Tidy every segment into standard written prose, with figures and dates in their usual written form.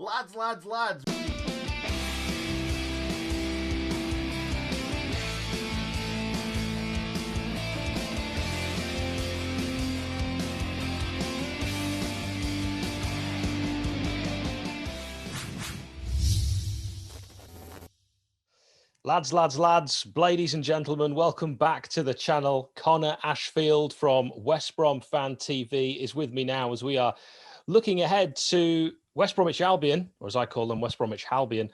Lads. Lads, ladies and gentlemen, welcome back to the channel. Connor Ashfield from West Brom Fan TV is with me now as we are looking ahead to West Bromwich Albion, or as I call them, West Bromwich Albion,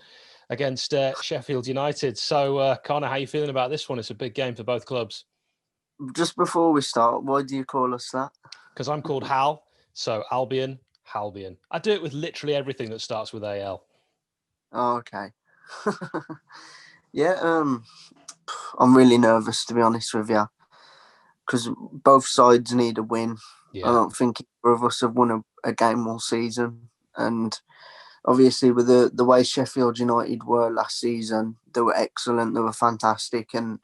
against Sheffield United. So, Connor, how are you feeling about this one? It's a big game for both clubs. Just before we start, why do you call us that? Because I'm called Hal, so Albion, Halbion. I do it with literally everything that starts with AL. Oh, okay. Yeah, I'm really nervous, to be honest with you, because both sides need a win. Yeah. I don't think either of us have won a game all season. And obviously with the way Sheffield United were last season, they were excellent, they were fantastic. And,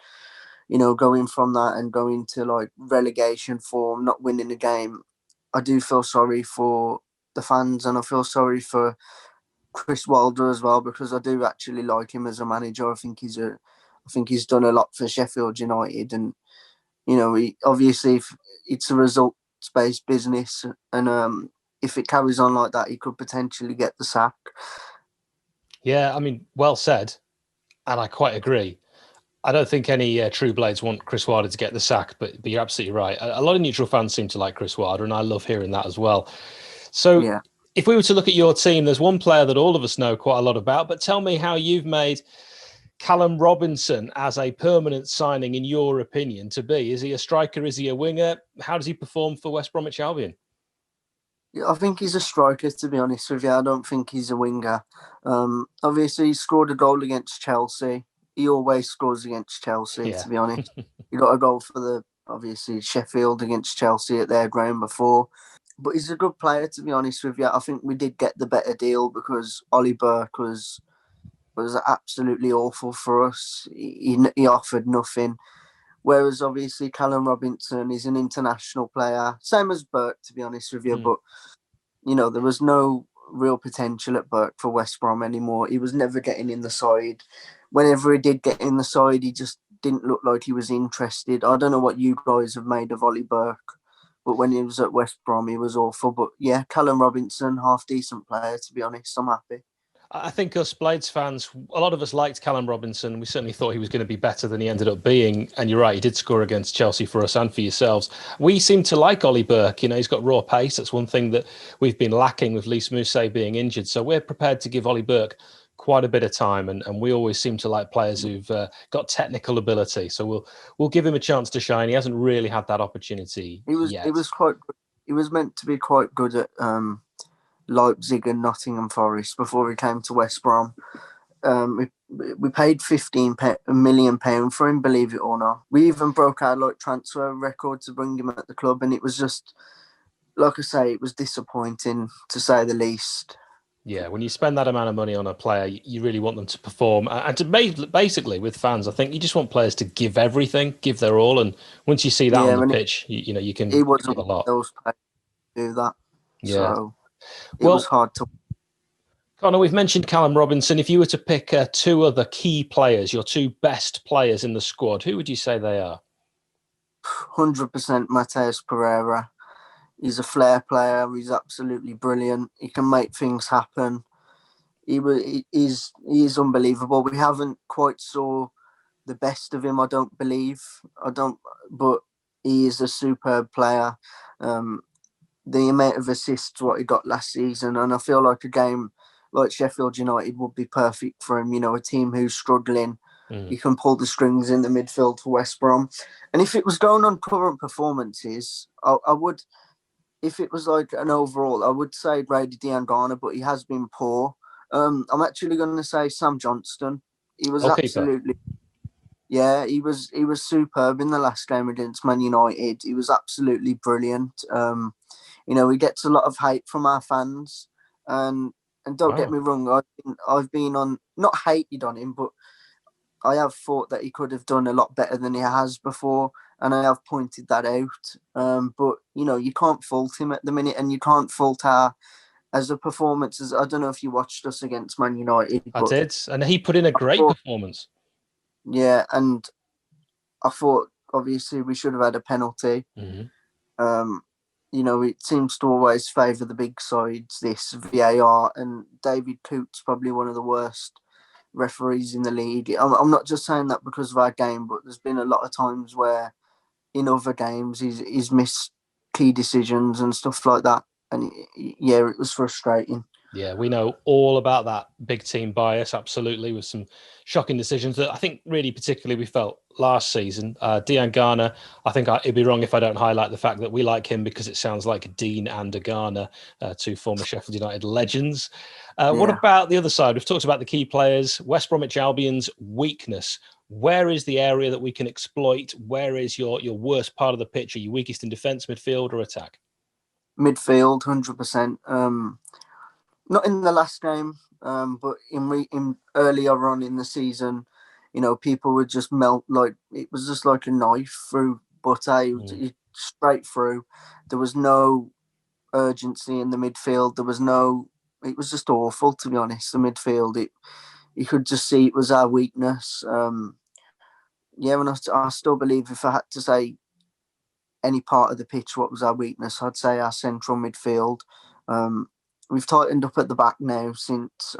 you know, going from that and going to like relegation form, not winning a game, I do feel sorry for the fans and I feel sorry for Chris Wilder as well, because I do actually like him as a manager. I think he's done a lot for Sheffield United, and you know, obviously if it's a results-based business, and if it carries on like that, he could potentially get the sack. Yeah, I mean, well said, and I quite agree. I don't think any true blades want Chris Wilder to get the sack, but you're absolutely right. A lot of neutral fans seem to like Chris Wilder, and I love hearing that as well. So, yeah. If we were to look at your team, there's one player that all of us know quite a lot about, but tell me how you've made Callum Robinson as a permanent signing, in your opinion, to be. Is he a striker? Is he a winger? How does he perform for West Bromwich Albion? Yeah, I think he's a striker, to be honest with you. I don't think he's a winger. Obviously, he scored a goal against Chelsea. He always scores against Chelsea, to be honest. He got a goal for obviously Sheffield against Chelsea at their ground before. But he's a good player, to be honest with you. I think we did get the better deal because Ollie Burke was absolutely awful for us. He offered nothing. Whereas obviously Callum Robinson is an international player, same as Burke, to be honest with you. But, you know, there was no real potential at Burke for West Brom anymore. He was never getting in the side. Whenever he did get in the side, he just didn't look like he was interested. I don't know what you guys have made of Ollie Burke, but when he was at West Brom, he was awful. But yeah, Callum Robinson, half-decent player, to be honest. I'm happy. I think us Blades fans, a lot of us liked Callum Robinson. We certainly thought he was going to be better than he ended up being. And you're right, he did score against Chelsea for us and for yourselves. We seem to like Ollie Burke. You know, he's got raw pace. That's one thing that we've been lacking with Lys Mousset being injured. So we're prepared to give Ollie Burke quite a bit of time. And we always seem to like players who've got technical ability. So we'll give him a chance to shine. He hasn't really had that opportunity yet. He was quite good. He was meant to be quite good at Leipzig and Nottingham Forest before he came to West Brom. We paid £15 million for him, believe it or not. We even broke our transfer record to bring him at the club, and it was just, like I say, it was disappointing to say the least. Yeah, when you spend that amount of money on a player, you really want them to perform. And to basically, with fans, I think you just want players to give everything, give their all. And once you see that on the pitch, you know, you can give a lot. Those players do that. Yeah. So it was hard to... Connor, we've mentioned Callum Robinson. If you were to pick two other key players, your two best players in the squad, who would you say they are? 100% Mateus Pereira. He's a flair player. He's absolutely brilliant. He can make things happen. He is unbelievable. We haven't quite saw the best of him, I don't believe. But he is a superb player. The amount of assists what he got last season, and I feel like a game like Sheffield United would be perfect for him. You know, a team who's struggling. He can pull the strings in the midfield for West Brom. And if it was going on current performances, I would... If it was like an overall, I would say Grady Diangana, but he has been poor. I'm actually going to say Sam Johnston. He was absolutely... Yeah, he was superb in the last game against Man United. He was absolutely brilliant. You know, he gets a lot of hate from our fans. And don't get me wrong, I've been on... Not hated on him, but I have thought that he could have done a lot better than he has before. And I have pointed that out. But, you know, you can't fault him at the minute, and you can't fault our as a performance, as I don't know if you watched us against Man United, I but did, and he put in a great performance. Yeah, and I thought obviously we should have had a penalty. Mm-hmm. It seems to always favour the big sides, this VAR, and David Coote's probably one of the worst referees in the league. I'm not just saying that because of our game, but there's been a lot of times where in other games he's missed key decisions and stuff like that. And it was frustrating. Yeah, we know all about that big team bias, absolutely, with some shocking decisions that I think really particularly we felt last season. Dean Garner, I think it'd be wrong if I don't highlight the fact that we like him because it sounds like a Dean and a Garner, two former Sheffield United legends. What about the other side? We've talked about the key players, West Bromwich Albion's weakness. Where is the area that we can exploit? Where is your worst part of the pitch? Are you weakest in defence, midfield or attack? Midfield, 100%. Not in the last game, but in earlier on in the season, people would just melt like it was just like a knife through butter, straight through. There was no urgency in the midfield. It was just awful, to be honest. The midfield, you could just see it was our weakness. And I still believe if I had to say any part of the pitch what was our weakness, I'd say our central midfield. We've tightened up at the back now since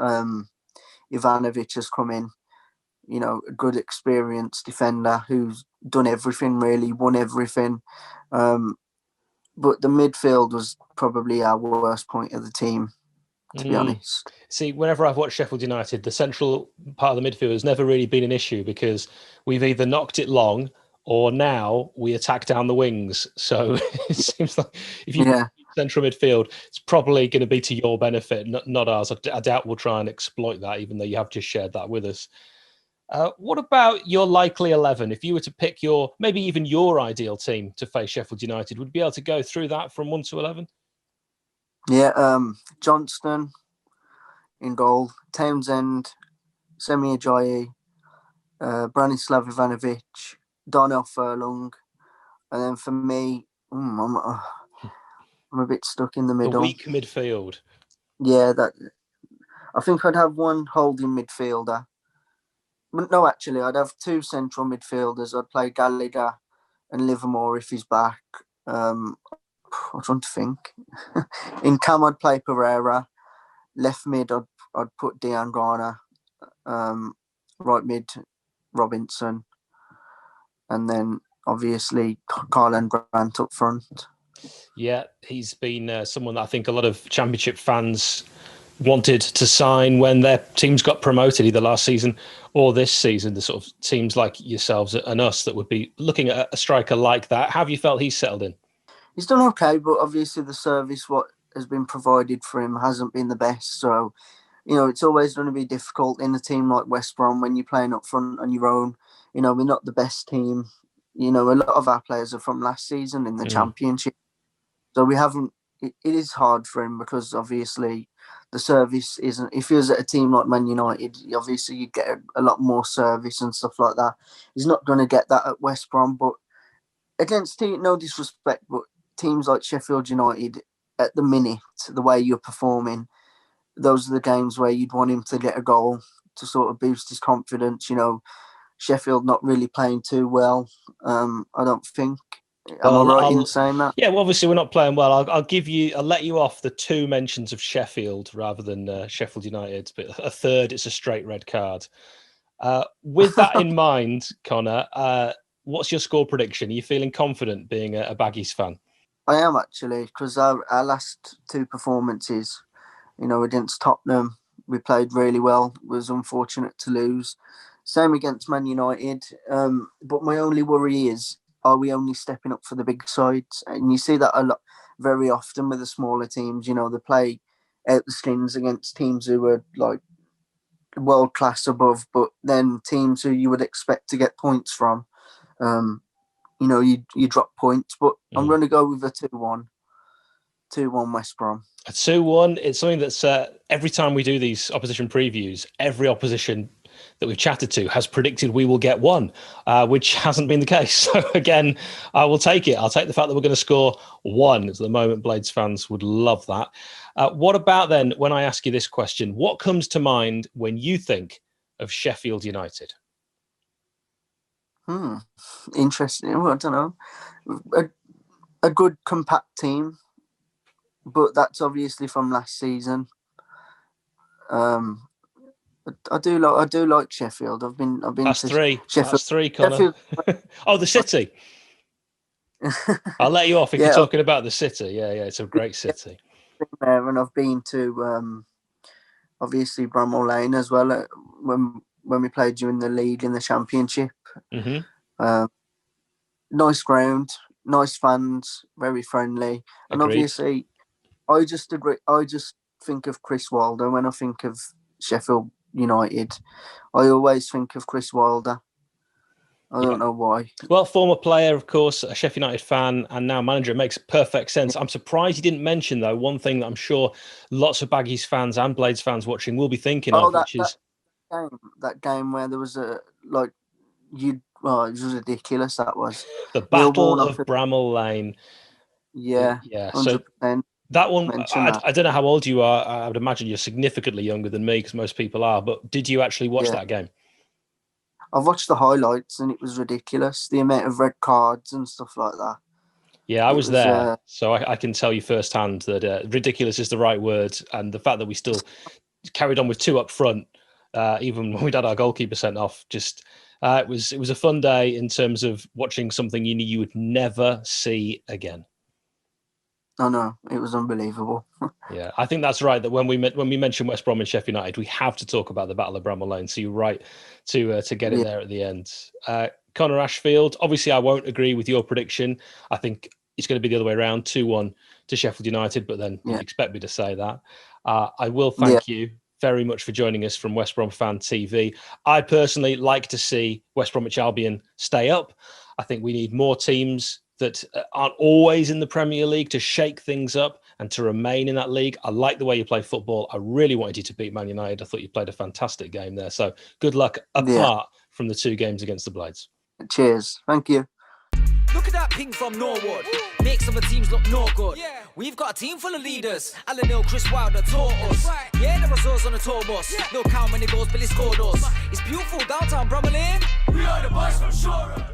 Ivanovic has come in. A good experienced defender who's done everything, really, won everything. But the midfield was probably our worst point of the team, to be honest. See, whenever I've watched Sheffield United, the central part of the midfield has never really been an issue because we've either knocked it long or now we attack down the wings. So it seems like if you central midfield, it's probably going to be to your benefit, not ours. I doubt we'll try and exploit that, even though you have just shared that with us. What about your likely 11? If you were to pick maybe even your ideal team to face Sheffield United, would you be able to go through that from 1 to 11? Yeah, Johnston in goal, Townsend, Semi Ajayi, Branislav Ivanovic, Darnell Furlong, and then for me, I'm a bit stuck in the middle. The weak midfield. Yeah, I think I'd have one holding midfielder. But no, actually, I'd have two central midfielders. I'd play Gallagher and Livermore if he's back. I'm trying to think. In cam, I'd play Pereira. Left mid, I'd put Dean Garner. Right mid, Robinson. And then, obviously, Carl Grant up front. Yeah, he's been someone that I think a lot of Championship fans wanted to sign when their teams got promoted, either last season or this season. The sort of teams like yourselves and us that would be looking at a striker like that. How have you felt he's settled in? He's done okay, but obviously the service what has been provided for him hasn't been the best. So, it's always going to be difficult in a team like West Brom when you're playing up front on your own. We're not the best team. A lot of our players are from last season in the Championship. So we haven't. It is hard for him because obviously the service isn't. If he was at a team like Man United, obviously you'd get a lot more service and stuff like that. He's not going to get that at West Brom. But against no disrespect, but teams like Sheffield United, at the minute, the way you're performing, those are the games where you'd want him to get a goal to sort of boost his confidence. Sheffield not really playing too well. I don't think. Am I right in saying that? Yeah, well, obviously we're not playing well. I'll let you off the two mentions of Sheffield rather than Sheffield United, but a third, it's a straight red card. With that in mind, Connor, what's your score prediction? Are you feeling confident being a Baggies fan? I am actually, because our last two performances, against Tottenham, we played really well. It was unfortunate to lose. Same against Man United. But my only worry is, are we only stepping up for the big sides? And you see that a lot, very often with the smaller teams. They play out the skins against teams who are like world class above, but then teams who you would expect to get points from, you drop points. But I'm going to go with a 2-1. 2-1 West Brom. A 2-1. It's something that's every time we do these opposition previews, every opposition that we've chatted to has predicted we will get 1, which hasn't been the case. So again, I will take it. I'll take the fact that we're going to score 1. At the moment, Blades fans would love that. What about then, when I ask you this question, what comes to mind when you think of Sheffield United? Interesting. Well, I don't know. A good compact team, but that's obviously from last season. I do like Sheffield. I've been That's to 3. Sheffield. That's 3, Connor. Oh, the city. I'll let you off if you're talking about the city. Yeah, it's a great city. And I've been to obviously Bramall Lane as well when we played during the league in the Championship. Nice ground, nice fans, very friendly, and obviously, I just think of Chris Wilder when I think of Sheffield United. I always think of Chris Wilder. I don't know why. Well, former player, of course, a Sheffield United fan, and now manager. It makes perfect sense. I'm surprised you didn't mention, though, one thing that I'm sure lots of Baggies fans and Blades fans watching will be thinking of, which is that game where there was it was ridiculous. That was the Battle of Bramall Lane. Yeah. 100%. So that one, I don't know how old you are. I would imagine you're significantly younger than me, because most people are. But did you actually watch that game? I've watched the highlights, and it was ridiculous. The amount of red cards and stuff like that. Yeah, I was there, so I can tell you firsthand that ridiculous is the right word. And the fact that we still carried on with 2 up front, even when we'd had our goalkeeper sent off, just it was a fun day in terms of watching something you knew you would never see again. I know, it was unbelievable. Yeah, I think that's right. That when we mention West Brom and Sheffield United, we have to talk about the Battle of Bramall Lane. So you're right to get it there at the end. Connor Ashfield. Obviously, I won't agree with your prediction. I think it's going to be the other way around, 2-1 to Sheffield United. But then you expect me to say that. I will thank you very much for joining us from West Brom Fan TV. I personally like to see West Bromwich Albion stay up. I think we need more teams that aren't always in the Premier League to shake things up and to remain in that league. I like the way you play football. I really wanted you to beat Man United. I thought you played a fantastic game there. So good luck apart from the 2 games against the Blades. Cheers. Thank you. Look at that ping from Norwood. Makes other teams look no good. We've got a team full of leaders. Alan Hill, Chris Wilder taught us. Yeah, there was us on the tour bus. Look how many goals Billy scored us. It's beautiful downtown Bramall Lane. We are the boys from Shore.